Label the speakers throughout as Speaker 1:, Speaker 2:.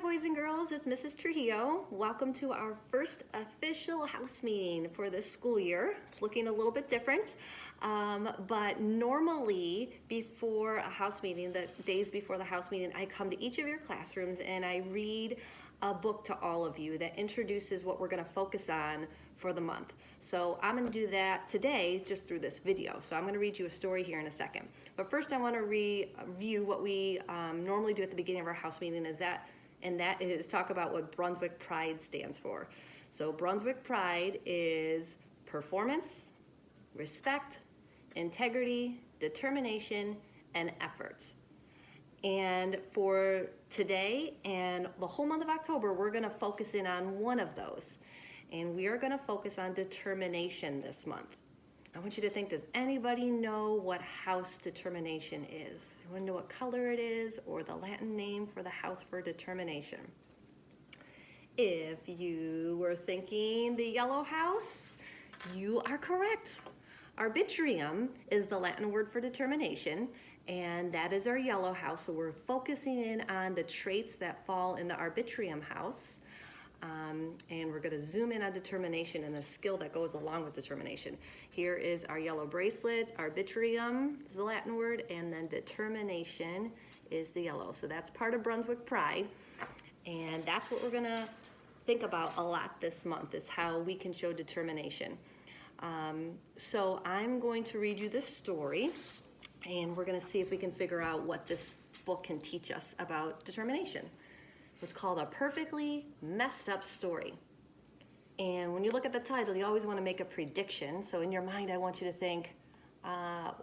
Speaker 1: boys and girls, it's Mrs. Trujillo. Welcome to our first official house meeting for this school year. It's looking a little bit different, but normally before a house meeting, the days before the house meeting, I come to each of your classrooms and I read a book to all of you that introduces what we're going to focus on for the month. So I'm going to do that today just through this video. So I'm going to read you a story here in a second. But first I want to review what we normally do at the beginning of our house meeting, and that is talk about what Brunswick Pride stands for. So Brunswick Pride is performance, respect, integrity, determination, and efforts. And for today and the whole month of October, we're going to focus in on one of those. And we are going to focus on determination this month. I want you to think, does anybody know what house determination is? Anyone know what color it is or the Latin name for the house for determination? If you were thinking the yellow house, you are correct. Arbitrium is the Latin word for determination, and that is our yellow house. So we're focusing in on the traits that fall in the arbitrium house. And we're going to zoom in on determination and the skill that goes along with determination. Here is our yellow bracelet. Arbitrium is the Latin word, and then determination is the yellow. So that's part of Brunswick Pride, and that's what we're going to think about a lot this month, is how we can show determination. So I'm going to read you this story, and we're going to see if we can figure out what this book can teach us about determination. It's called A Perfectly Messed Up Story. And when you look at the title, you always want to make a prediction. So in your mind, I want you to think,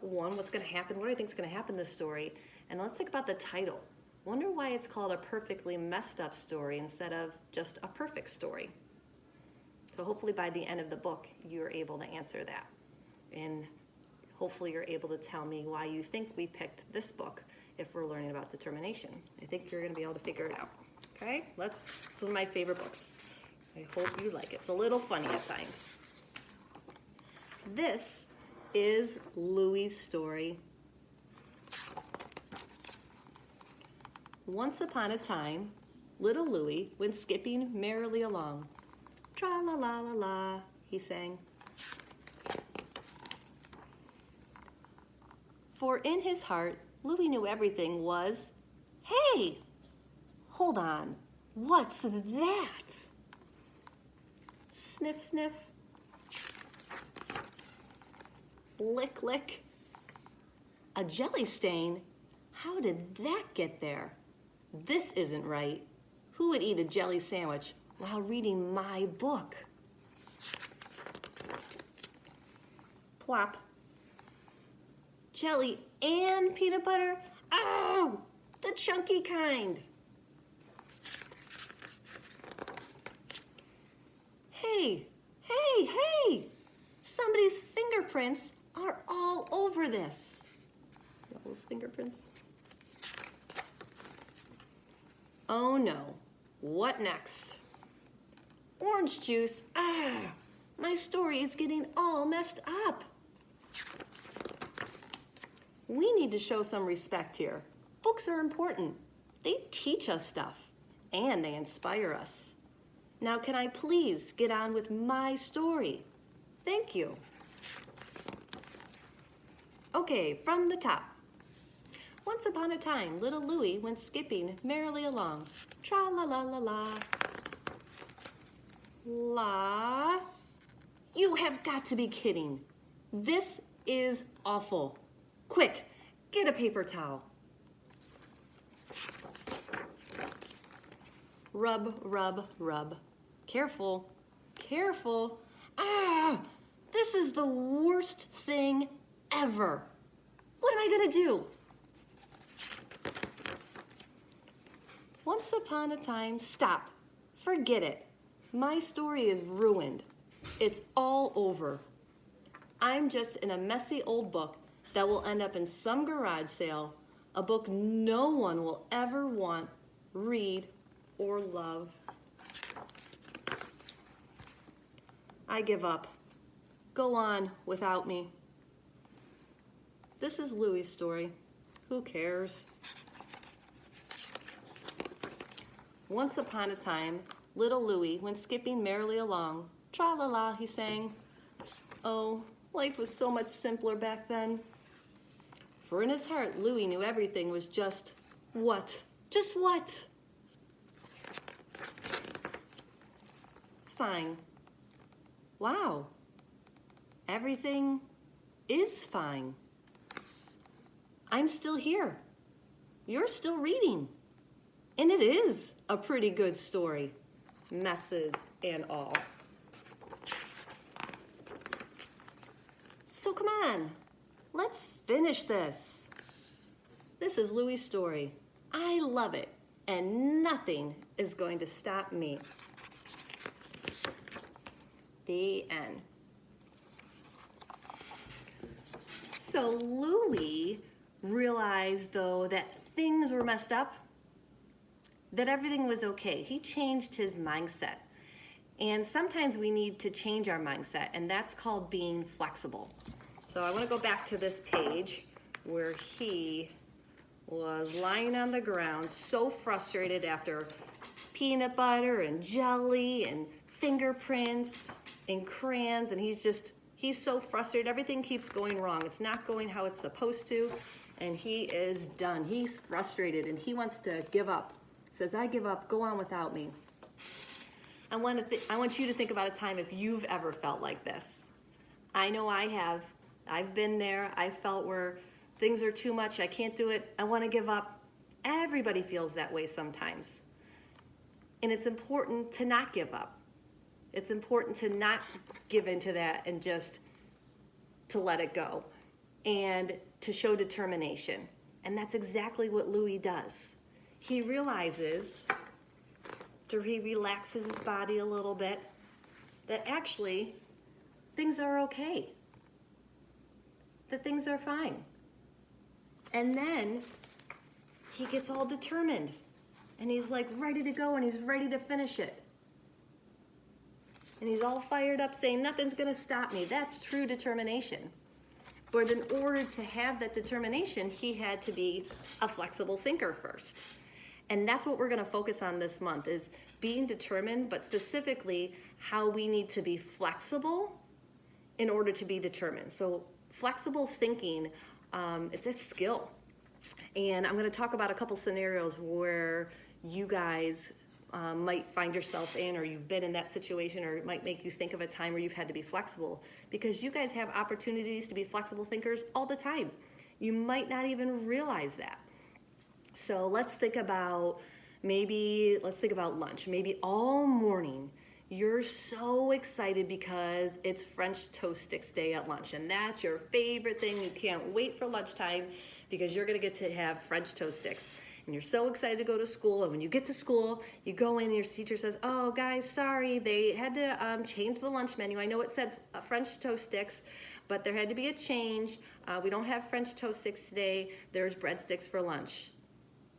Speaker 1: one, what's going to happen? What do I think is going to happen in this story? And let's think about the title. Wonder why it's called A Perfectly Messed Up Story instead of just a perfect story. So hopefully by the end of the book, you're able to answer that. And hopefully you're able to tell me why you think we picked this book if we're learning about determination. I think you're going to be able to figure it out. Okay, this is one of my favorite books. I hope you like it. It's a little funny at times. This is Louie's story. Once upon a time, little Louie went skipping merrily along. Tra-la-la-la-la, he sang. For in his heart, Louie knew everything was, hey! Hold on, what's that? Sniff, sniff. Lick, lick. A jelly stain? How did that get there? This isn't right. Who would eat a jelly sandwich while reading my book? Plop. Jelly and peanut butter? Oh, the chunky kind. Hey, hey, hey! Somebody's fingerprints are all over this. Those fingerprints. Oh no, what next? Orange juice, my story is getting all messed up. We need to show some respect here. Books are important. They teach us stuff, and they inspire us. Now, can I please get on with my story? Thank you. Okay, from the top. Once upon a time, little Louie went skipping merrily along. Tra-la-la-la-la. La. You have got to be kidding. This is awful. Quick, get a paper towel. Rub, rub, rub. Careful, careful. This is the worst thing ever. What am I gonna do? Once upon a time, stop, forget it. My story is ruined. It's all over. I'm just in a messy old book that will end up in some garage sale, a book no one will ever want, read, or love. I give up. Go on without me. This is Louie's story. Who cares? Once upon a time, little Louie went skipping merrily along. Tra-la-la, he sang. Oh, life was so much simpler back then. For in his heart, Louie knew everything was just what? Just what? Fine. Wow. Everything is fine. I'm still here. You're still reading. And it is a pretty good story, messes and all. So come on, let's finish this. This is Louie's story. I love it, and nothing is going to stop me. The end. So Louie realized, though, that things were messed up, that everything was okay. He changed his mindset. And sometimes we need to change our mindset, and that's called being flexible. So I want to go back to this page where he was lying on the ground, so frustrated after peanut butter and jelly and fingerprints and crayons, and he's so frustrated. Everything keeps going wrong. It's not going how it's supposed to, and he is done. He's frustrated, and he wants to give up. He says, I give up. Go on without me. I want you to think about a time if you've ever felt like this. I know I have. I've been there. I felt where things are too much. I can't do it. I want to give up. Everybody feels that way sometimes. And it's important to not give up. It's important to not give into that and just to let it go and to show determination. And that's exactly what Louie does. He realizes, after he relaxes his body a little bit, that actually things are okay, that things are fine. And then he gets all determined, and he's like ready to go, and he's ready to finish it. And he's all fired up saying, nothing's gonna stop me. That's true determination. But in order to have that determination, he had to be a flexible thinker first. And that's what we're gonna focus on this month, is being determined, but specifically how we need to be flexible in order to be determined. So flexible thinking, it's a skill. And I'm gonna talk about a couple scenarios where you guys might find yourself in, or you've been in that situation, or it might make you think of a time where you've had to be flexible, because you guys have opportunities to be flexible thinkers all the time. You might not even realize that. So let's think about lunch. Maybe all morning you're so excited because it's French toast sticks day at lunch, and that's your favorite thing. You can't wait for lunchtime because you're gonna get to have French toast sticks. And you're so excited to go to school, and when you get to school, you go in and your teacher says, oh guys, sorry, they had to change the lunch menu. I know it said French toast sticks, but there had to be a change. We don't have French toast sticks today. There's breadsticks for lunch.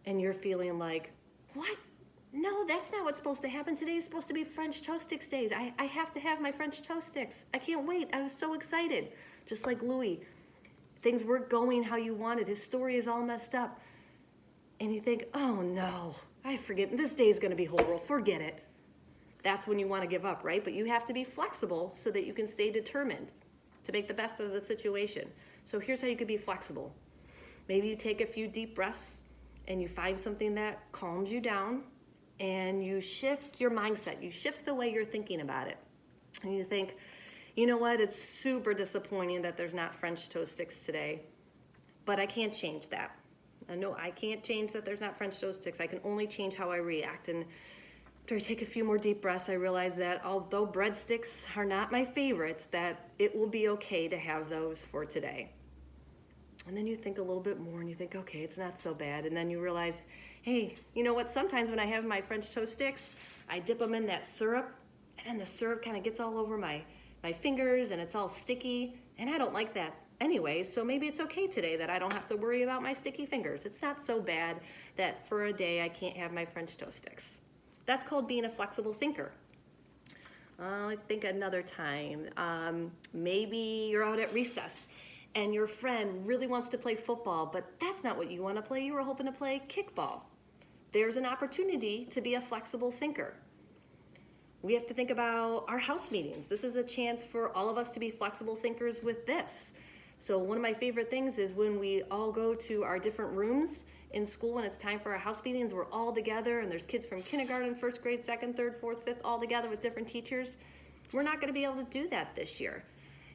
Speaker 1: And you're feeling like, what? No, that's not what's supposed to happen. Today is supposed to be French toast sticks days. I have to have my French toast sticks. I can't wait. I was so excited. Just like Louie. Things weren't going how you wanted. His story is all messed up. And you think, oh no, I forget. This day is going to be horrible. Forget it. That's when you want to give up, right? But you have to be flexible so that you can stay determined to make the best of the situation. So here's how you could be flexible. Maybe you take a few deep breaths and you find something that calms you down, and you shift your mindset. You shift the way you're thinking about it. And you think, you know what? It's super disappointing that there's not French toast sticks today, but I can't change that. No, I can't change that there's not French toast sticks. I can only change how I react. And after I take a few more deep breaths, I realize that although breadsticks are not my favorites, that it will be okay to have those for today. And then you think a little bit more and you think, okay, it's not so bad. And then you realize, hey, you know what? Sometimes when I have my French toast sticks, I dip them in that syrup, and then the syrup kind of gets all over my fingers and it's all sticky. And I don't like that anyway, so maybe it's okay today that I don't have to worry about my sticky fingers. It's not so bad that for a day I can't have my French toast sticks. That's called being a flexible thinker. I think another time, maybe you're out at recess and your friend really wants to play football, but that's not what you want to play. You were hoping to play kickball. there's an opportunity to be a flexible thinker. We have to think about our house meetings. This is a chance for all of us to be flexible thinkers with this. So one of my favorite things is when we all go to our different rooms in school when it's time for our house meetings, we're all together and there's kids from kindergarten, first grade, second, third, fourth, fifth, all together with different teachers. We're not gonna be able to do that this year.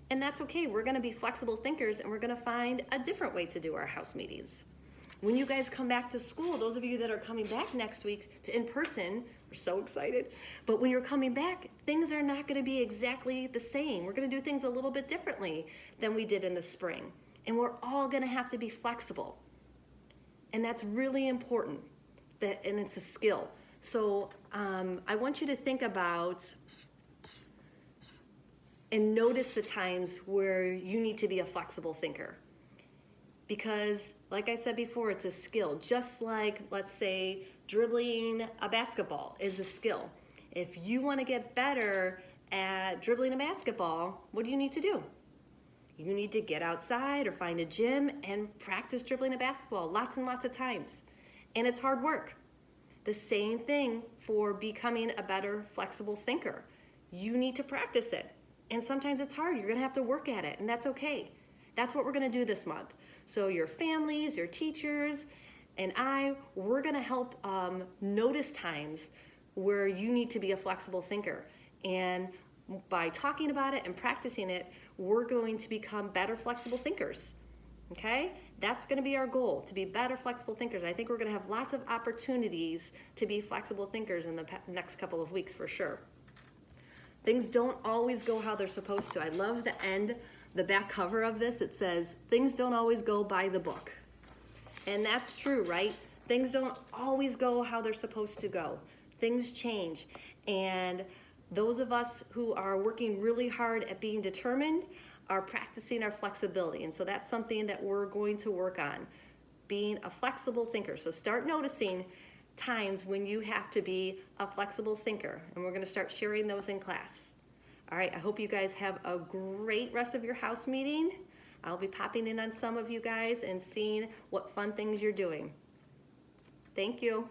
Speaker 1: And that's okay, we're gonna be flexible thinkers and we're gonna find a different way to do our house meetings. When you guys come back to school, those of you that are coming back next week to in person, we're so excited. But when you're coming back, things are not gonna be exactly the same. We're gonna do things a little bit differently than we did in the spring. And we're all gonna have to be flexible. And that's really important, and it's a skill. So I want you to think about and notice the times where you need to be a flexible thinker. Because, like I said before, it's a skill. Just like, let's say, dribbling a basketball is a skill. If you want to get better at dribbling a basketball, what do you need to do? You need to get outside or find a gym and practice dribbling a basketball lots and lots of times. And it's hard work. The same thing for becoming a better flexible thinker. You need to practice it. And sometimes it's hard. You're going to have to work at it, and that's okay. That's what we're going to do this month. So your families, your teachers, and we're going to help notice times where you need to be a flexible thinker. And by talking about it and practicing it, we're going to become better flexible thinkers. Okay? That's going to be our goal, to be better flexible thinkers. I think we're going to have lots of opportunities to be flexible thinkers in the next couple of weeks for sure. Things don't always go how they're supposed to. I love the back cover of this. It says, things don't always go by the book. And that's true, right? Things don't always go how they're supposed to go. Things change. And those of us who are working really hard at being determined are practicing our flexibility. And so that's something that we're going to work on, being a flexible thinker. So start noticing times when you have to be a flexible thinker, and we're going to start sharing those in class. All right, I hope you guys have a great rest of your house meeting. I'll be popping in on some of you guys and seeing what fun things you're doing. Thank you.